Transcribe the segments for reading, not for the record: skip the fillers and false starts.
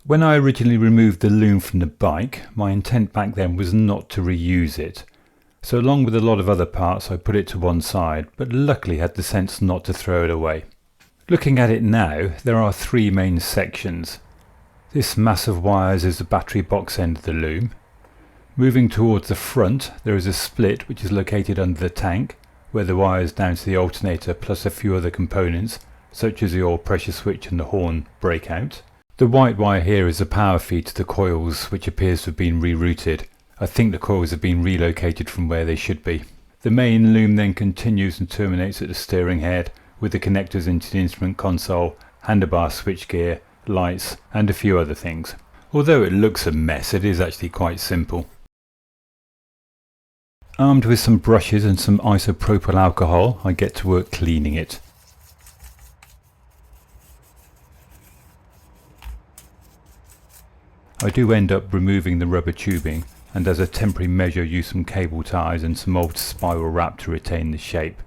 When I originally removed the Loom from the bike, my intent back then was not to reuse it. So along with a lot of other parts I put it to one side, but luckily had the sense not to throw it away. Looking at it now, there are three main sections. This mass of wires is the battery box end of the Loom. Moving towards the front, there is a split which is located under the tank, where the wires down to the alternator plus a few other components, such as the oil pressure switch and the horn, break out. The white wire here is a power feed to the coils, which appears to have been rerouted. I think the coils have been relocated from where they should be. The main Loom then continues and terminates at the steering head, with the connectors into the instrument console, handlebar switchgear, lights and a few other things. Although it looks a mess, it is actually quite simple. Armed with some brushes and some isopropyl alcohol, I get to work cleaning it. I do end up removing the rubber tubing, and as a temporary measure use some cable ties and some old spiral wrap to retain the shape.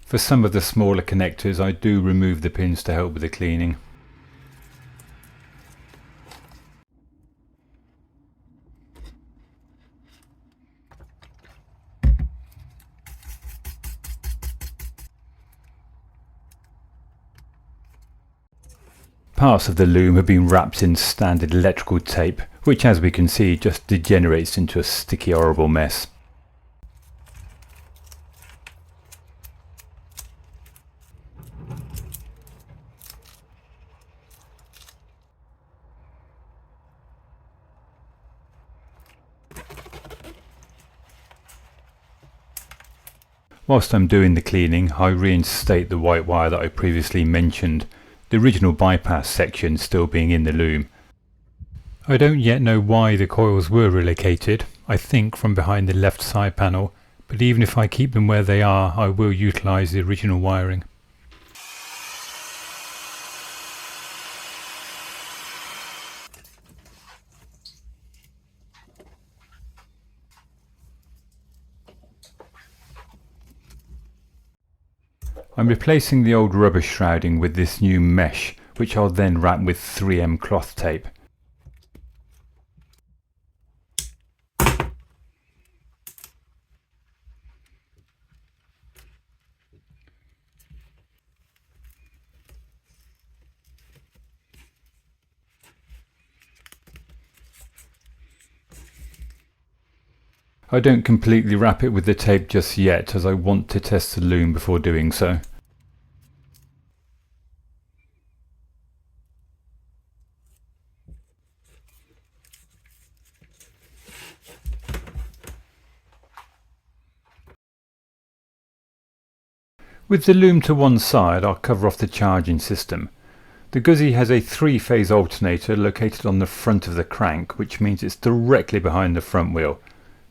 For some of the smaller connectors I do remove the pins to help with the cleaning. Parts of the Loom have been wrapped in standard electrical tape, which as we can see just degenerates into a sticky horrible mess. Whilst I'm doing the cleaning, I reinstate the white wire that I previously mentioned, the original bypass section still being in the Loom. I don't yet know why the coils were relocated, I think from behind the left side panel, but even if I keep them where they are, I will utilise the original wiring. I'm replacing the old rubber shrouding with this new mesh, which I'll then wrap with 3M cloth tape. I don't completely wrap it with the tape just yet, as I want to test the Loom before doing so. With the Loom to one side, I'll cover off the charging system. The Guzzi has a 3-phase alternator located on the front of the crank, which means it's directly behind the front wheel.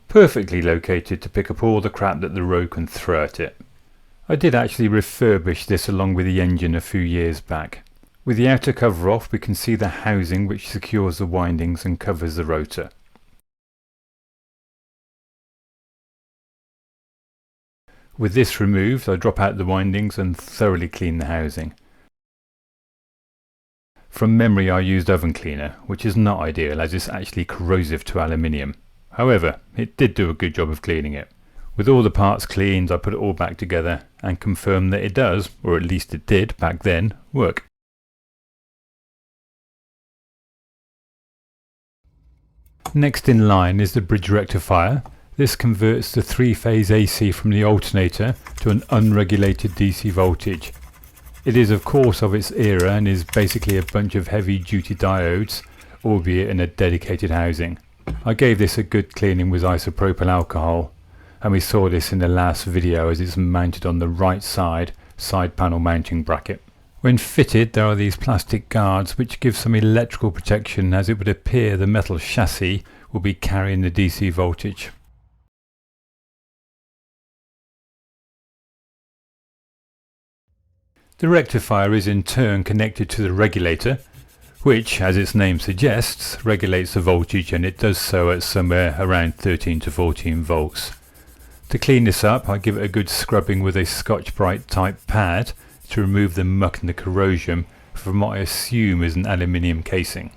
Perfectly located to pick up all the crap that the road can throw at it. I did actually refurbish this along with the engine a few years back. With the outer cover off, we can see the housing which secures the windings and covers the rotor. With this removed, I drop out the windings and thoroughly clean the housing. From memory I used oven cleaner, which is not ideal as it's actually corrosive to aluminium. However, it did do a good job of cleaning it. With all the parts cleaned, I put it all back together and confirmed that it does, or at least it did back then, work. Next in line is the bridge rectifier. This converts the 3-phase AC from the alternator to an unregulated DC voltage. It is of course of its era and is basically a bunch of heavy duty diodes, albeit in a dedicated housing. I gave this a good cleaning with isopropyl alcohol, and we saw this in the last video as it's mounted on the right side panel mounting bracket. When fitted, there are these plastic guards which give some electrical protection, as it would appear the metal chassis will be carrying the DC voltage. The rectifier is in turn connected to the regulator, which, as its name suggests, regulates the voltage, and it does so at somewhere around 13 to 14 volts. To clean this up, I give it a good scrubbing with a Scotch-Brite type pad to remove the muck and the corrosion from what I assume is an aluminium casing.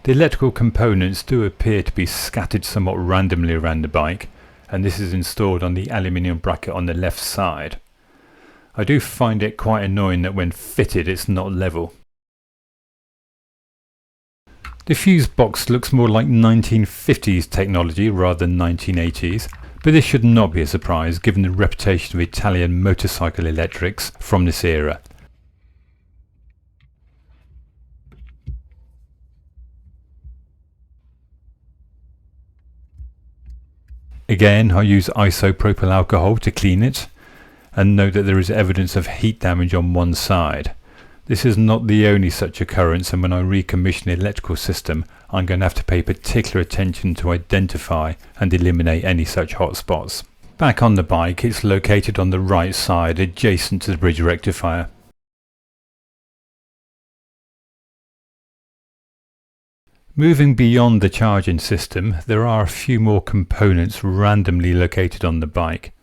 The electrical components do appear to be scattered somewhat randomly around the bike, and this is installed on the aluminium bracket on the left side. I do find it quite annoying that when fitted it's not level. The fuse box looks more like 1950s technology rather than 1980s, but this should not be a surprise given the reputation of Italian motorcycle electrics from this era. Again, I use isopropyl alcohol to clean it, and note that there is evidence of heat damage on one side. This is not the only such occurrence, and when I recommission the electrical system I'm going to have to pay particular attention to identify and eliminate any such hot spots. Back on the bike, it's located on the right side adjacent to the bridge rectifier. Moving beyond the charging system, there are a few more components randomly located on the bike.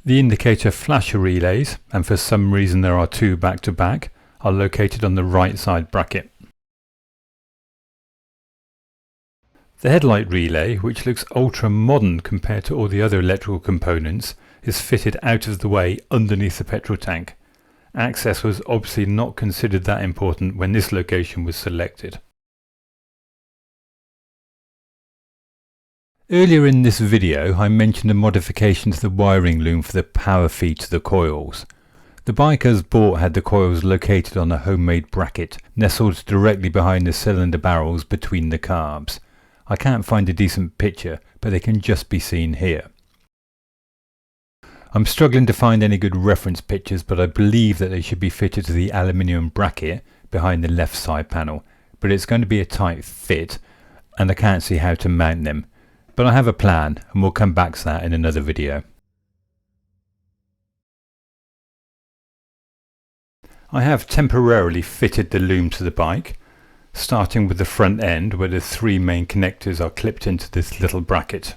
The indicator flasher relays, and for some reason there are two back to back, are located on the right side bracket. The headlight relay, which looks ultra modern compared to all the other electrical components, is fitted out of the way underneath the petrol tank. Access was obviously not considered that important when this location was selected. Earlier in this video I mentioned a modification to the wiring loom for the power feed to the coils. The bike as bought had the coils located on a homemade bracket, nestled directly behind the cylinder barrels between the carbs. I can't find a decent picture, but they can just be seen here. I'm struggling to find any good reference pictures, but I believe that they should be fitted to the aluminium bracket behind the left side panel, but it's going to be a tight fit and I can't see how to mount them. But I have a plan, and we'll come back to that in another video. I have temporarily fitted the loom to the bike, starting with the front end where the three main connectors are clipped into this little bracket.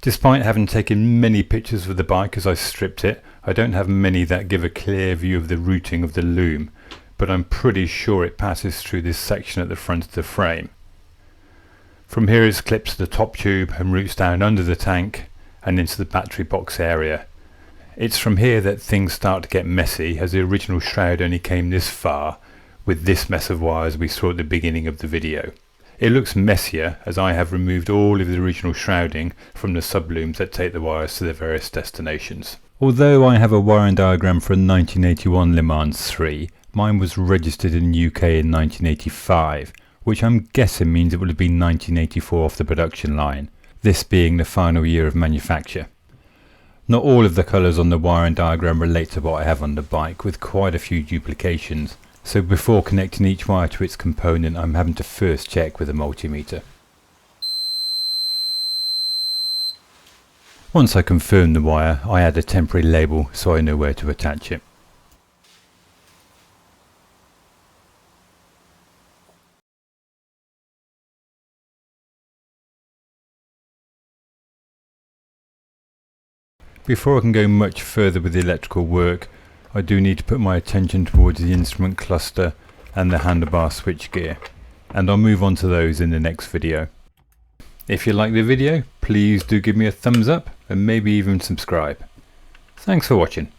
Despite having taken many pictures of the bike as I stripped it, I don't have many that give a clear view of the routing of the loom, but I'm pretty sure it passes through this section at the front of the frame. From here it clips to the top tube and routes down under the tank and into the battery box area. It's from here that things start to get messy, as the original shroud only came this far with this mess of wires we saw at the beginning of the video. It looks messier as I have removed all of the original shrouding from the sublooms that take the wires to their various destinations. Although I have a wiring diagram for a 1981 Le Mans 3, mine was registered in the UK in 1985, which I'm guessing means it would have been 1984 off the production line, this being the final year of manufacture. Not all of the colours on the wiring diagram relate to what I have on the bike, with quite a few duplications, so before connecting each wire to its component I'm having to first check with a multimeter. Once I confirm the wire, I add a temporary label so I know where to attach it. Before I can go much further with the electrical work, I do need to put my attention towards the instrument cluster and the handlebar switchgear, and I'll move on to those in the next video. If you like the video, please do give me a thumbs up and maybe even subscribe. Thanks for watching.